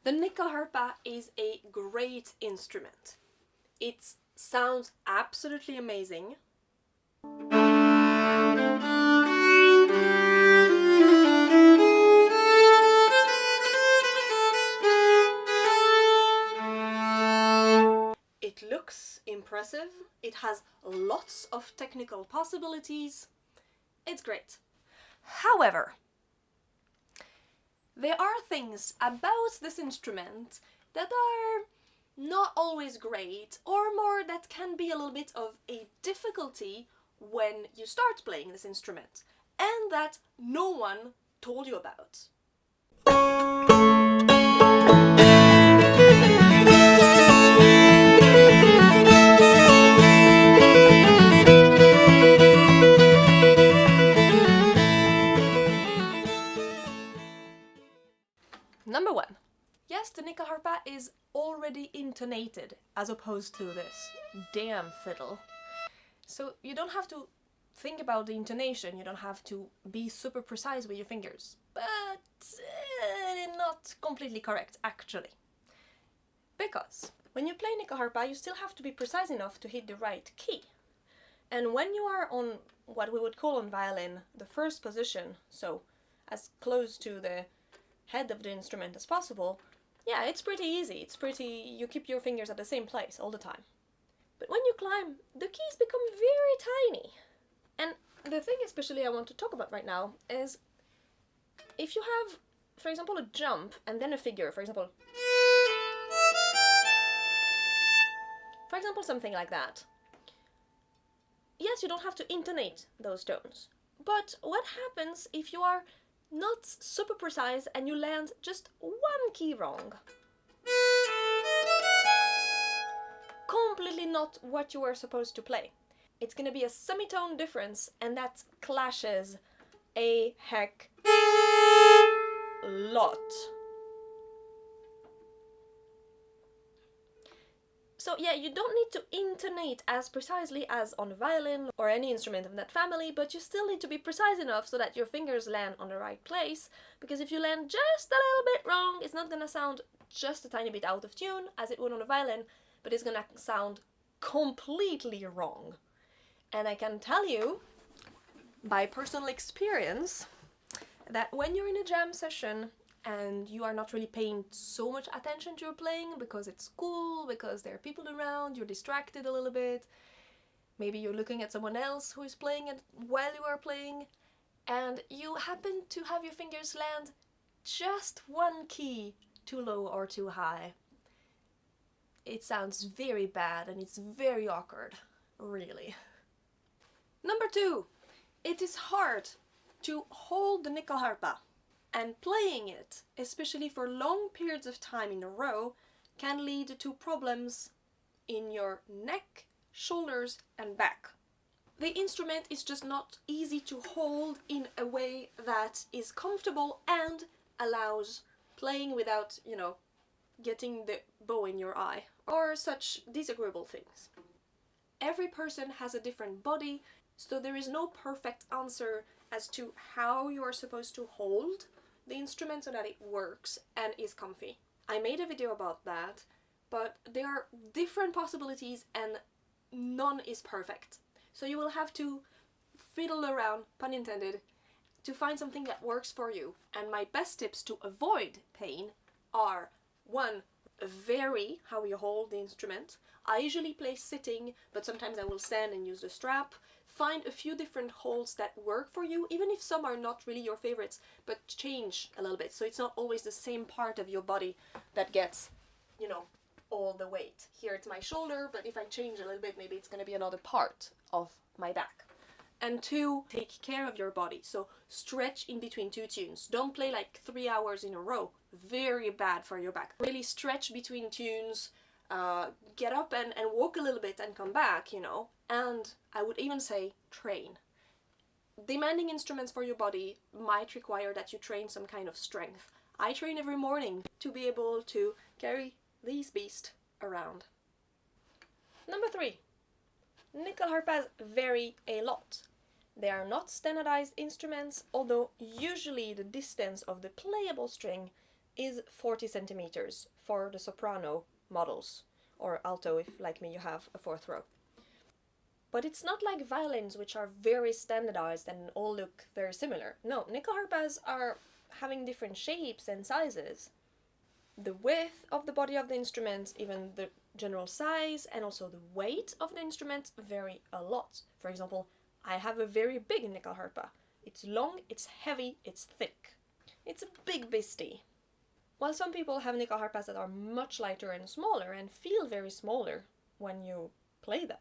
The Nyckelharpa is a great instrument. It sounds absolutely amazing. It looks impressive. It has lots of technical possibilities. It's great. However, there are things about this instrument that are not always great, or more that can be a little bit of a difficulty when you start playing this instrument, and that no one told you about. Number 1. Yes, the Nyckelharpa is already intonated, as opposed to this damn fiddle. So you don't have to think about the intonation, you don't have to be super precise with your fingers. But not completely correct, actually. Because when you play Nyckelharpa, you still have to be precise enough to hit the right key. And when you are on what we would call on violin the first position, so as close to the head of the instrument as possible, yeah, it's pretty easy. You keep your fingers at the same place all the time. But when you climb, the keys become very tiny. And the thing especially I want to talk about right now is if you have, for example, a jump and then a figure, for example something like that. Yes, you don't have to intonate those tones. But what happens if you are not super precise and you land just one key wrong? Completely not what you were supposed to play. It's gonna be a semitone difference, and that clashes a heck lot. So yeah, you don't need to intonate as precisely as on a violin or any instrument of that family, but you still need to be precise enough so that your fingers land on the right place, because if you land just a little bit wrong, it's not gonna sound just a tiny bit out of tune, as it would on a violin, but it's gonna sound completely wrong. And I can tell you, by personal experience, that when you're in a jam session and you are not really paying so much attention to your playing because it's cool, because there are people around, you're distracted a little bit, maybe you're looking at someone else who is playing it while you are playing, and you happen to have your fingers land just one key too low or too high. It sounds very bad and it's very awkward, really. Number 2, it is hard to hold the Nyckelharpa. And playing it, especially for long periods of time in a row, can lead to problems in your neck, shoulders and back. The instrument is just not easy to hold in a way that is comfortable and allows playing without, getting the bow in your eye or such disagreeable things. Every person has a different body, so there is no perfect answer as to how you are supposed to hold the instrument so that it works and is comfy. I made a video about that, but there are different possibilities and none is perfect. So you will have to fiddle around, pun intended, to find something that works for you. And my best tips to avoid pain are: 1, vary how you hold the instrument. I usually play sitting, but sometimes I will stand and use the strap. Find a few different holds that work for you, even if some are not really your favorites, but change a little bit, so it's not always the same part of your body that gets, all the weight. Here it's my shoulder, but if I change a little bit, maybe it's going to be another part of my back. And 2, take care of your body. So stretch in between 2 tunes. Don't play like 3 hours in a row. Very bad for your back. Really stretch between tunes. Get up and walk a little bit and come back, And I would even say train. Demanding instruments for your body might require that you train some kind of strength. I train every morning to be able to carry these beasts around. Number 3. Nyckelharpas vary a lot. They are not standardized instruments, although usually the distance of the playable string is 40 centimeters for the soprano models, or alto if, like me, you have a fourth row. But it's not like violins, which are very standardized and all look very similar. No, Nyckelharpas are having different shapes and sizes. The width of the body of the instrument, even the general size, and also the weight of the instrument vary a lot. For example, I have a very big Nyckelharpa. It's long, it's heavy, it's thick. It's a big beastie. While some people have Nyckelharpas that are much lighter and smaller and feel very smaller when you play them.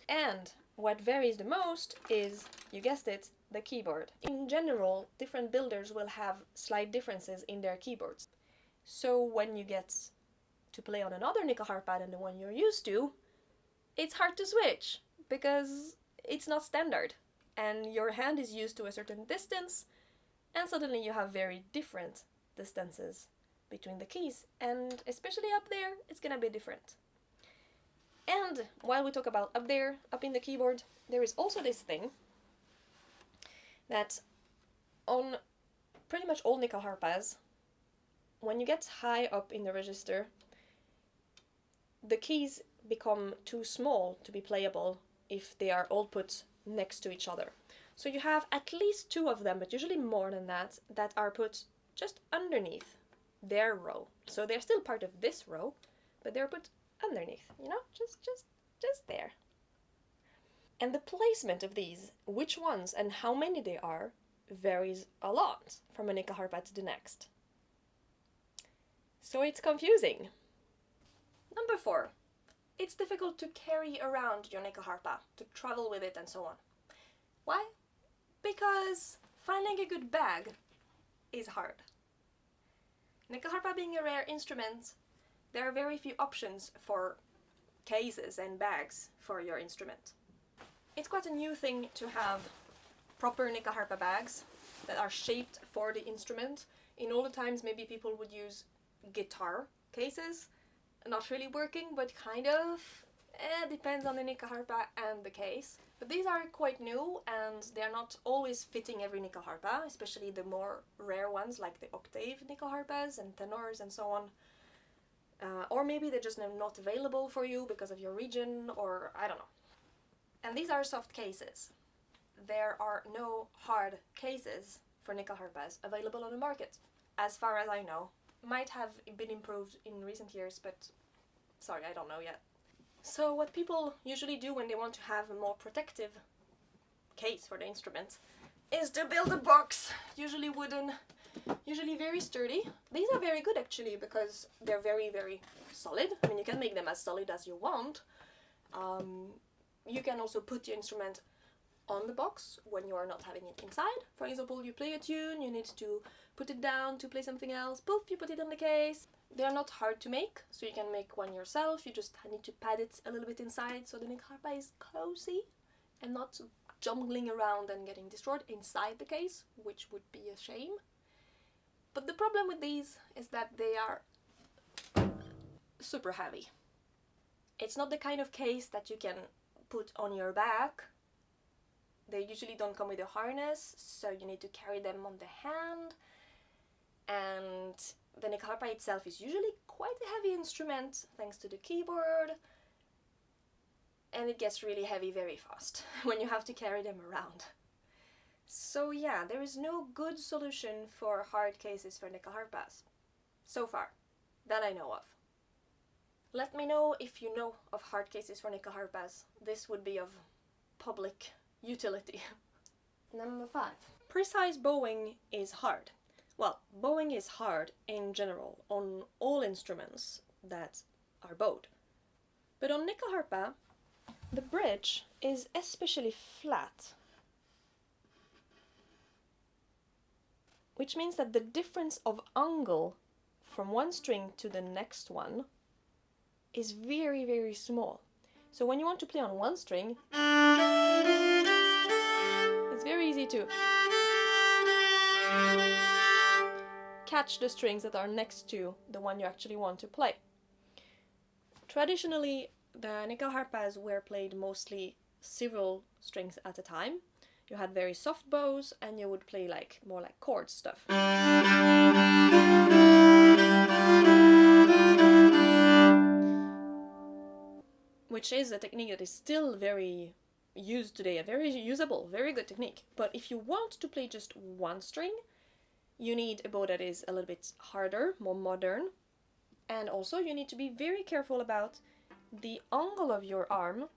And what varies the most is, you guessed it, the keyboard. In general, different builders will have slight differences in their keyboards. So when you get to play on another Nyckelharpa than the one you're used to, it's hard to switch because it's not standard and your hand is used to a certain distance and suddenly you have very different distances between the keys, and especially up there it's gonna be different. And while we talk about up there, up in the keyboard, there is also this thing that on pretty much all Nyckelharpas, when you get high up in the register, the keys become too small to be playable if they are all put next to each other. So you have at least two of them, but usually more than that, that are put just underneath their row. So they're still part of this row, but they're put underneath, you know, just there. And the placement of these, which ones and how many they are, varies a lot from a Nyckelharpa to the next. So it's confusing. Number 4. It's difficult to carry around your Nyckelharpa, to travel with it and so on. Why? Because finding a good bag is hard. Nyckelharpa being a rare instrument, there are very few options for cases and bags for your instrument. It's quite a new thing to have proper Nyckelharpa bags that are shaped for the instrument. In older times maybe people would use guitar cases, not really working, but kind of. Depends on the Nyckelharpa and the case. But these are quite new and they're not always fitting every Nyckelharpa, especially the more rare ones like the octave Nyckelharpas and tenors and so on. Or maybe they're just not available for you because of your region, or I don't know. And these are soft cases. There are no hard cases for Nyckelharpas available on the market, as far as I know. Might have been improved in recent years, but sorry, I don't know yet. So what people usually do when they want to have a more protective case for the instrument is to build a box, usually wooden, usually very sturdy. These are very good actually because they're very, very solid. I mean, you can make them as solid as you want. You can also put your instrument on the box when you are not having it inside. For example, you play a tune, you need to put it down to play something else, poof, you put it in the case. They are not hard to make, so you can make one yourself. You just need to pad it a little bit inside so the Nyckelharpa is cozy and not jumbling around and getting destroyed inside the case, which would be a shame. But the problem with these is that they are super heavy. It's not the kind of case that you can put on your back. They usually don't come with a harness, so you need to carry them on the hand. And the Nyckelharpa itself is usually quite a heavy instrument thanks to the keyboard, and it gets really heavy very fast when you have to carry them around. So yeah, there is no good solution for hard cases for Nyckelharpas, so far, that I know of. Let me know if you know of hard cases for Nyckelharpas. This would be of public utility. Number 5. Precise bowing is hard. Well, bowing is hard in general on all instruments that are bowed. But on Nyckelharpa, the bridge is especially flat, which means that the difference of angle from one string to the next one is very, very small. So when you want to play on one string, it's very easy to catch the strings that are next to the one you actually want to play. Traditionally, the Nyckelharpas were played mostly several strings at a time. You had very soft bows and you would play more like chord stuff. which is a technique that is still very used today, a very usable, very good technique. But if you want to play just one string, you need a bow that is a little bit harder, more modern, and also you need to be very careful about the angle of your arm,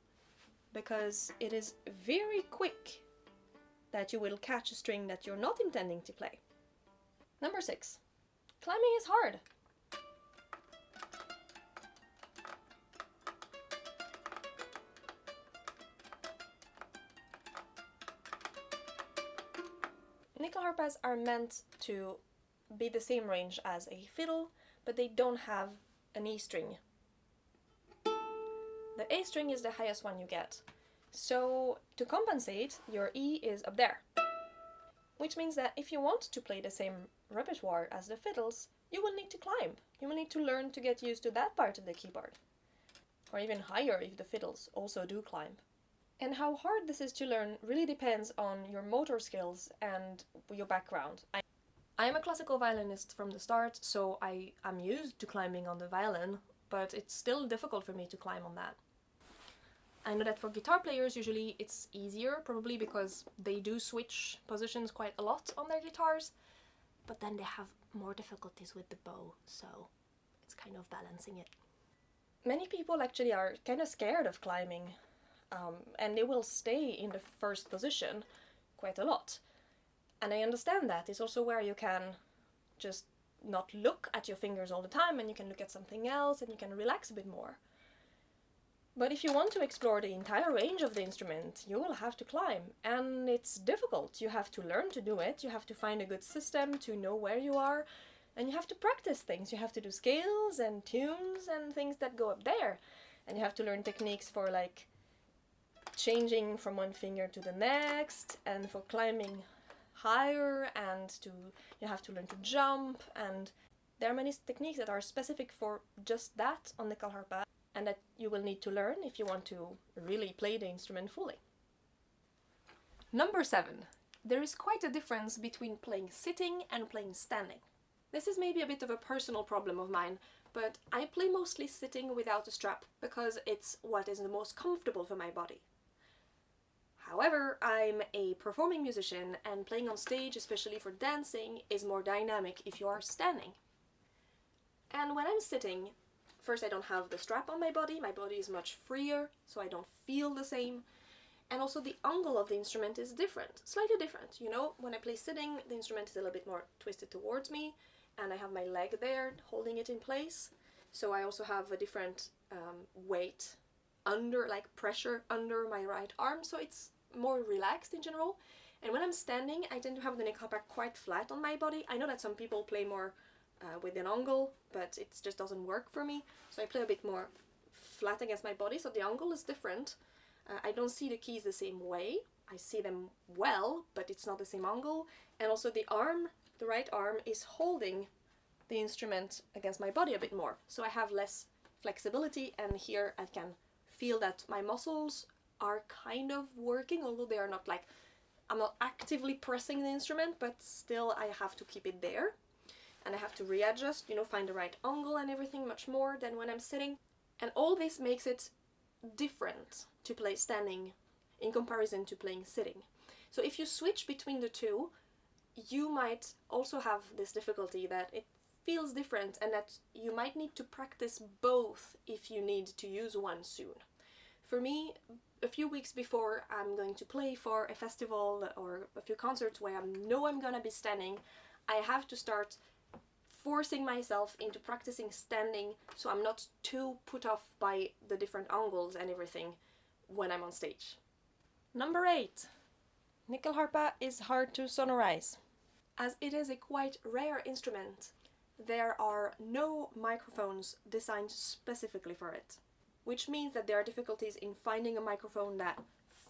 because it is very quick that you will catch a string that you're not intending to play. Number 6. Climbing is hard. Nyckelharpas are meant to be the same range as a fiddle, but they don't have an E string. The A string is the highest one you get. So to compensate, your E is up there. Which means that if you want to play the same repertoire as the fiddles, you will need to climb. You will need to learn to get used to that part of the keyboard. Or even higher if the fiddles also do climb. And how hard this is to learn really depends on your motor skills and your background. I am a classical violinist from the start, so I'm used to climbing on the violin, but it's still difficult for me to climb on that. I know that for guitar players usually it's easier, probably because they do switch positions quite a lot on their guitars, but then they have more difficulties with the bow, so it's kind of balancing it. Many people actually are kind of scared of climbing. And they will stay in the first position quite a lot. And I understand that. It's also where you can just not look at your fingers all the time, and you can look at something else and you can relax a bit more. But if you want to explore the entire range of the instrument, you will have to climb, and it's difficult. You have to learn to do it, you have to find a good system to know where you are, and you have to practice things. You have to do scales and tunes and things that go up there. And you have to learn techniques for like changing from one finger to the next, and for climbing higher, and you have to learn to jump, and there are many techniques that are specific for just that on the Nyckelharpa, and that you will need to learn if you want to really play the instrument fully. Number 7. There is quite a difference between playing sitting and playing standing. This is maybe a bit of a personal problem of mine, but I play mostly sitting without a strap because it's what is the most comfortable for my body. However, I'm a performing musician, and playing on stage, especially for dancing, is more dynamic if you are standing. And when I'm sitting, first I don't have the strap on my body is much freer, so I don't feel the same. And also the angle of the instrument is different, slightly different. You know, when I play sitting, the instrument is a little bit more twisted towards me, and I have my leg there holding it in place. So I also have a different weight under, like pressure under my right arm, so it's more relaxed in general. And when I'm standing, I tend to have the Nyckelharpa quite flat on my body. I know that some people play more with an angle, but it just doesn't work for me. So I play a bit more flat against my body, so the angle is different. I don't see the keys the same way. I see them well, but it's not the same angle. And also the arm, the right arm, is holding the instrument against my body a bit more. So I have less flexibility, and here I can feel that my muscles are kind of working, although they are not like, I'm not actively pressing the instrument, but still I have to keep it there. And I have to readjust, you know, find the right angle and everything much more than when I'm sitting. And all this makes it different to play standing in comparison to playing sitting. So if you switch between the two, you might also have this difficulty that it feels different, and that you might need to practice both if you need to use one soon. For me, a few weeks before I'm going to play for a festival or a few concerts where I know I'm gonna be standing, I have to start forcing myself into practicing standing, so I'm not too put off by the different angles and everything when I'm on stage. Number 8. Nyckelharpa is hard to sonorize. As it is a quite rare instrument, there are no microphones designed specifically for it, which means that there are difficulties in finding a microphone that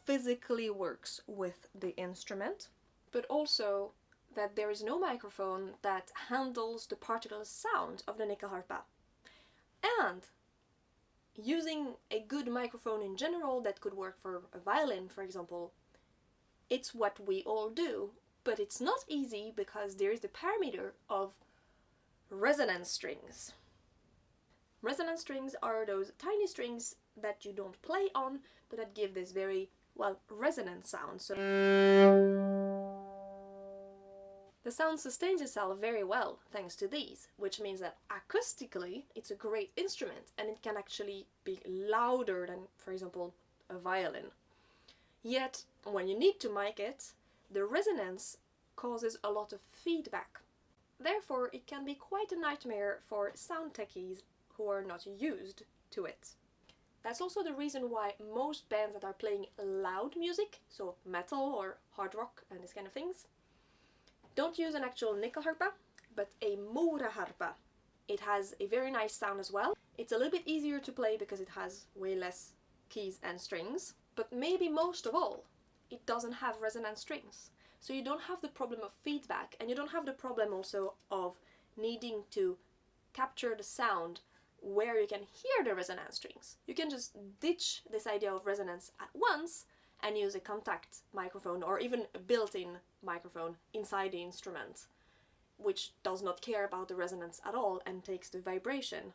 physically works with the instrument, but also that there is no microphone that handles the particular sound of the Nyckelharpa. And using a good microphone in general that could work for a violin, for example, it's what we all do, but it's not easy because there is the parameter of resonance strings. Resonant strings are those tiny strings that you don't play on, but that give this very, well, resonant sound. So the sound sustains itself very well thanks to these, which means that acoustically it's a great instrument and it can actually be louder than, for example, a violin. Yet, when you need to mic it, the resonance causes a lot of feedback. Therefore, it can be quite a nightmare for sound techies who are not used to it. That's also the reason why most bands that are playing loud music, so metal or hard rock and this kind of things, don't use an actual Nyckelharpa, but a Mirecourt. It has a very nice sound as well. It's a little bit easier to play because it has way less keys and strings, but maybe most of all, it doesn't have resonant strings. So you don't have the problem of feedback, and you don't have the problem also of needing to capture the sound where you can hear the resonant strings. You can just ditch this idea of resonance at once and use a contact microphone or even a built-in microphone inside the instrument, which does not care about the resonance at all and takes the vibration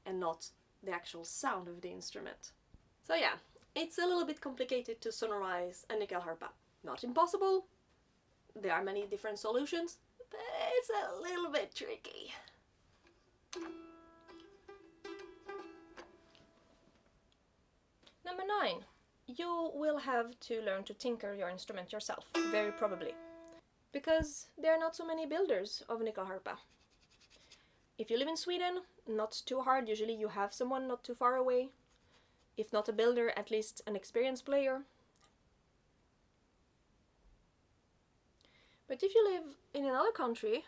and not the actual sound of the instrument. So yeah, it's a little bit complicated to sonorize a Nyckelharpa. Not impossible, there are many different solutions, but it's a little bit tricky. Number 9. You will have to learn to tinker your instrument yourself, very probably, because there are not so many builders of Nyckelharpa. If you live in Sweden, not too hard, usually you have someone not too far away. If not a builder, at least an experienced player. But if you live in another country,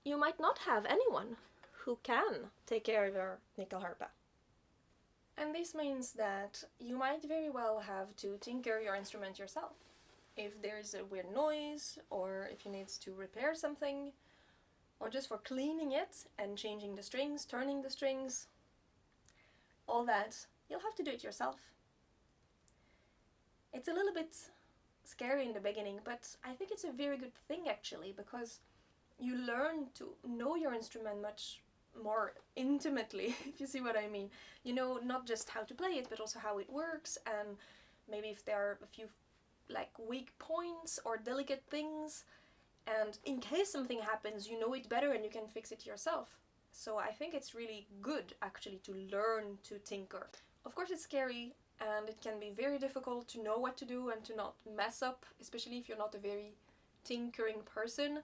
you might not have anyone who can take care of your Nyckelharpa. And this means that you might very well have to tinker your instrument yourself. If there's a weird noise, or if you need to repair something, or just for cleaning it and changing the strings, turning the strings, all that, you'll have to do it yourself. It's a little bit scary in the beginning, but I think it's a very good thing actually, because you learn to know your instrument much more intimately, if you see what I mean. You know not just how to play it, but also how it works, and maybe if there are a few like weak points or delicate things, and in case something happens, you know it better and you can fix it yourself. So I think it's really good actually to learn to tinker. Of course it's scary and it can be very difficult to know what to do and to not mess up, especially if you're not a very tinkering person.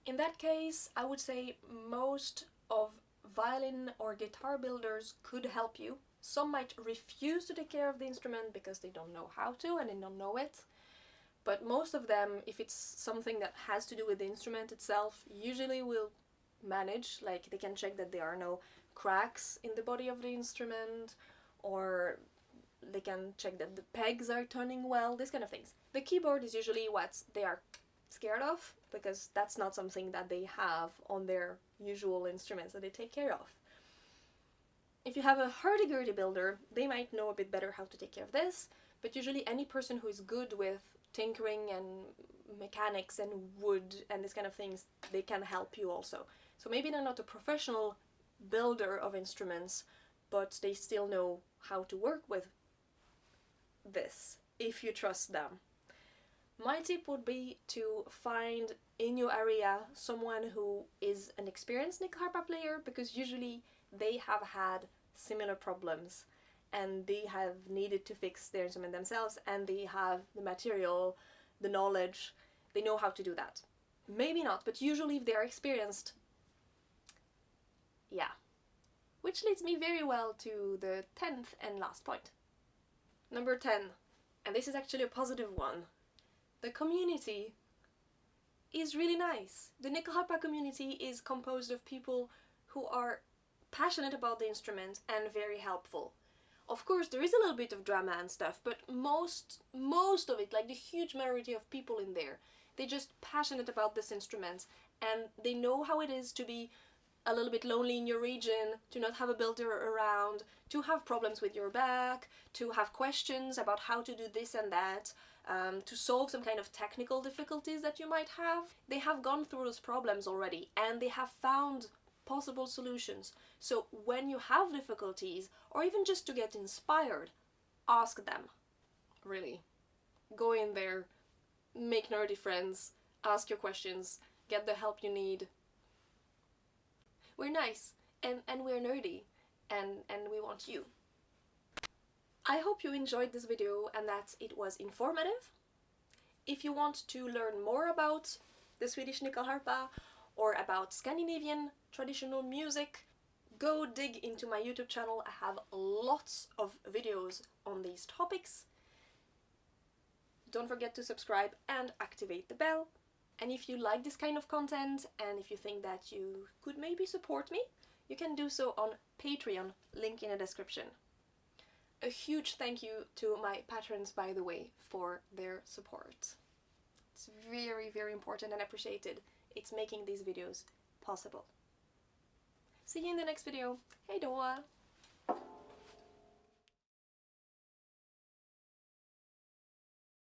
In that case, I would say most of violin or guitar builders could help you. Some might refuse to take care of the instrument because they don't know how to and they don't know it. But most of them, if it's something that has to do with the instrument itself, usually will manage. Like they can check that there are no cracks in the body of the instrument, or they can check that the pegs are turning well, this kind of things. The keyboard is usually what they are scared of, because that's not something that they have on their usual instruments that they take care of. If you have a hurdy-gurdy builder, they might know a bit better how to take care of this, but usually any person who is good with tinkering and mechanics and wood and this kind of things, they can help you also. So maybe they're not a professional builder of instruments, but they still know how to work with this, if you trust them. My tip would be to find in your area someone who is an experienced Nyckelharpa player, because usually they have had similar problems and they have needed to fix their instrument themselves, and they have the material, the knowledge, they know how to do that. Maybe not, but usually if they're experienced, yeah. Which leads me very well to the 10th and last point. Number 10, and this is actually a positive one. The community is really nice. The Nyckelharpa community is composed of people who are passionate about the instrument and very helpful. Of course, there is a little bit of drama and stuff, but most of it, like the huge majority of people in there, they're just passionate about this instrument, and they know how it is to be a little bit lonely in your region, to not have a builder around, to have problems with your back, to have questions about how to do this and that, to solve some kind of technical difficulties that you might have. They have gone through those problems already, and they have found possible solutions. So when you have difficulties, or even just to get inspired, ask them. Really. Go in there, make nerdy friends, ask your questions, get the help you need. We're nice, and we're nerdy, and we want you. I hope you enjoyed this video and that it was informative. If you want to learn more about the Swedish Nyckelharpa or about Scandinavian traditional music, go dig into my YouTube channel. I have lots of videos on these topics. Don't forget to subscribe and activate the bell. And if you like this kind of content and if you think that you could maybe support me, you can do so on Patreon, link in the description. A huge thank you to my patrons, by the way, for their support. It's very, very important and appreciated. It's making these videos possible. See you in the next video. Hej då!